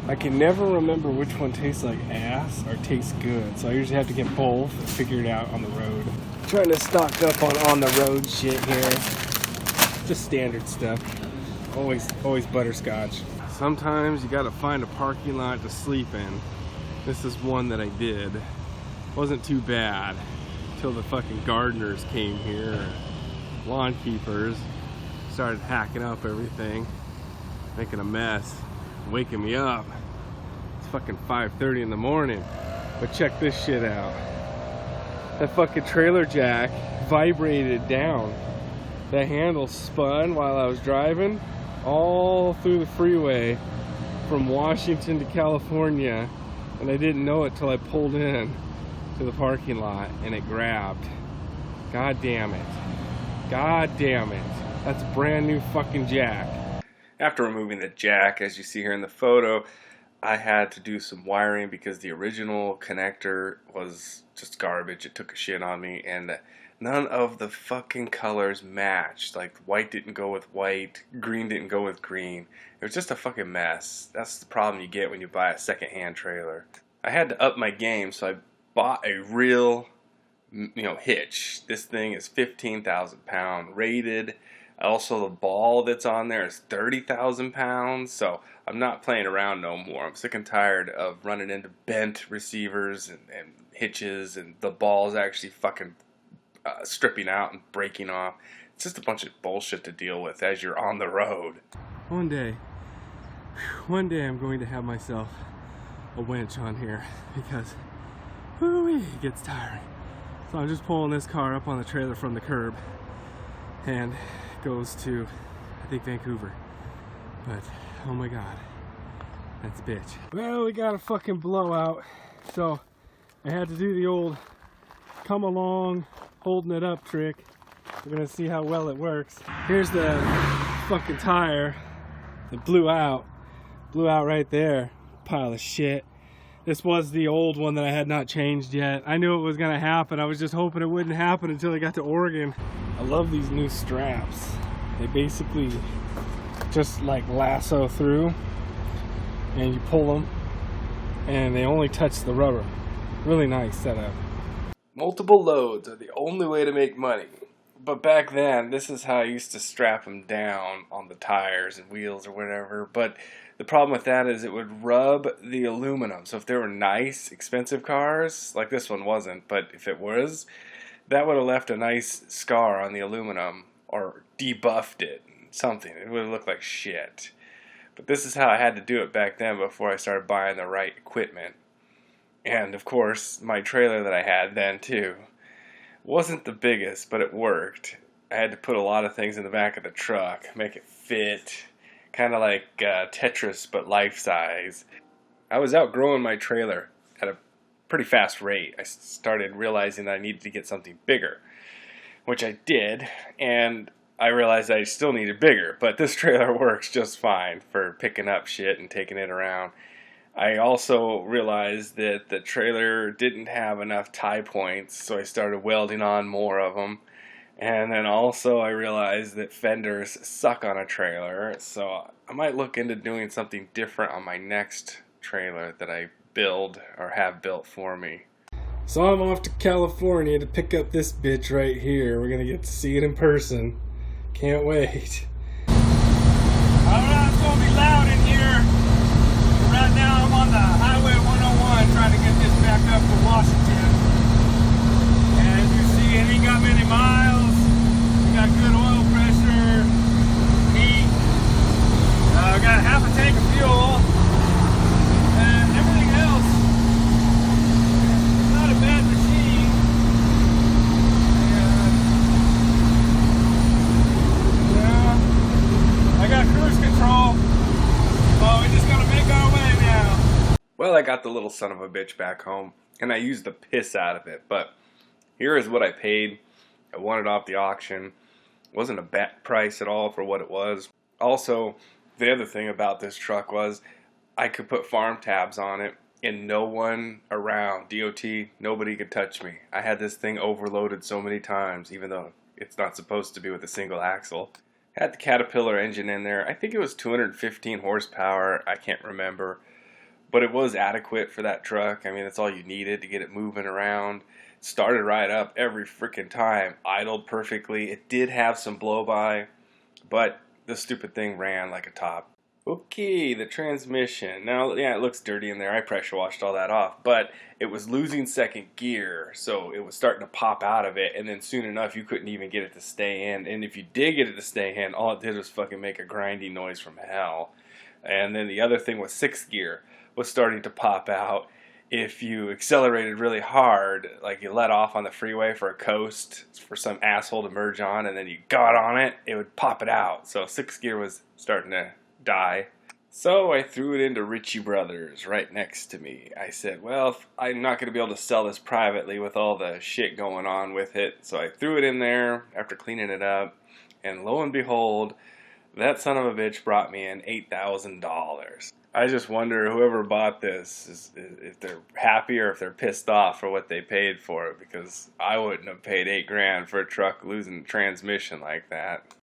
I can never remember which one tastes like ass or tastes good, so I usually have to get both and figure it out on the road. Trying to stock up on the road shit here. Just standard stuff. Always butterscotch. Sometimes you gotta find a parking lot to sleep in. This is one that I did. Wasn't too bad until the fucking gardeners came here. Lawn keepers started hacking up everything, making a mess, waking me up. It's fucking 5:30 in the morning. But check this shit out. That fucking trailer jack vibrated down. The handle spun while I was driving all through the freeway from Washington to California, and I didn't know it till I pulled in to the parking lot and it grabbed. God damn it. God damn it. That's a brand new fucking jack. After removing the jack, as you see here in the photo, I had to do some wiring because the original connector was just garbage. It took a shit on me, and none of the fucking colors matched. Like, white didn't go with white, green didn't go with green. It was just a fucking mess. That's the problem you get when you buy a second-hand trailer. I had to up my game, so I bought a real, hitch. This thing is 15,000 pound rated. Also, the ball that's on there is 30,000 pounds, so I'm not playing around no more. I'm sick and tired of running into bent receivers and hitches, and the ball's actually fucking stripping out and breaking off. It's just a bunch of bullshit to deal with as you're on the road. One day I'm going to have myself a winch on here because it gets tiring. So I'm just pulling this car up on the trailer from the curb and goes to, I think, Vancouver. But oh my god, that's a bitch. Well, we got a fucking blowout, so I had to do the old come along holding it up trick. We're gonna see how well it works. Here's the fucking tire that blew out right there. Pile of shit. This was the old one that I had not changed yet. I knew it was gonna happen. I was just hoping it wouldn't happen until I got to Oregon. I love these new straps. They basically just like lasso through and you pull them and they only touch the rubber. Really nice setup. Multiple loads are the only way to make money. But back then, this is how I used to strap them down on the tires and wheels or whatever. But the problem with that is it would rub the aluminum. So if they were nice, expensive cars, like this one wasn't, but if it was, that would have left a nice scar on the aluminum or debuffed it, something. It would have looked like shit. But this is how I had to do it back then before I started buying the right equipment. And of course, my trailer that I had then too wasn't the biggest, but it worked. I had to put a lot of things in the back of the truck, make it fit, kind of like Tetris, but life size. I was outgrowing my trailer at a pretty fast rate. I started realizing that I needed to get something bigger, which I did, and I realized I still needed bigger, but this trailer works just fine for picking up shit and taking it around. I also realized that the trailer didn't have enough tie points, so I started welding on more of them. And then also I realized that fenders suck on a trailer, so I might look into doing something different on my next trailer that I build or have built for me. So I'm off to California to pick up this bitch right here. We're gonna get to see it in person. Can't wait. Alright, it's gonna be loud in here. Right now I'm on the Highway 101 trying to get this back up to Washington. As you see, it ain't got many miles. We got good oil pressure, heat. I got half a tank of fuel. And everything else, it's not a bad machine. I got cruise control. Oh, we're just gonna make our way now. Well, I got the little son of a bitch back home, and I used the piss out of it, but here is what I paid. I won it off the auction. It wasn't a bad price at all for what it was. Also, the other thing about this truck was I could put farm tabs on it, and no one around, DOT, nobody could touch me. I had this thing overloaded so many times, even though it's not supposed to be with a single axle. Had the Caterpillar engine in there. I think it was 215 horsepower. I can't remember. but it was adequate for that truck. I mean, that's all you needed to get it moving around. It started right up every freaking time, idled perfectly. It did have some blow by, but the stupid thing ran like a top. Okay, the transmission. Now, yeah, it looks dirty in there. I pressure washed all that off, but it was losing second gear, so it was starting to pop out of it, and then soon enough, you couldn't even get it to stay in. And if you did get it to stay in, all it did was fucking make a grinding noise from hell. And then the other thing was sixth gear was starting to pop out. If you accelerated really hard, like you let off on the freeway for a coast for some asshole to merge on, and then you got on it, it would pop it out. So sixth gear was starting to die. So I threw it into Ritchie Brothers right next to me. I said, well, I'm not going to be able to sell this privately with all the shit going on with it. So I threw it in there after cleaning it up. And lo and behold, that son of a bitch brought me in $8,000. I just wonder whoever bought this, if they're happy or if they're pissed off for what they paid for it. Because I wouldn't have paid $8 grand for a truck losing transmission like that.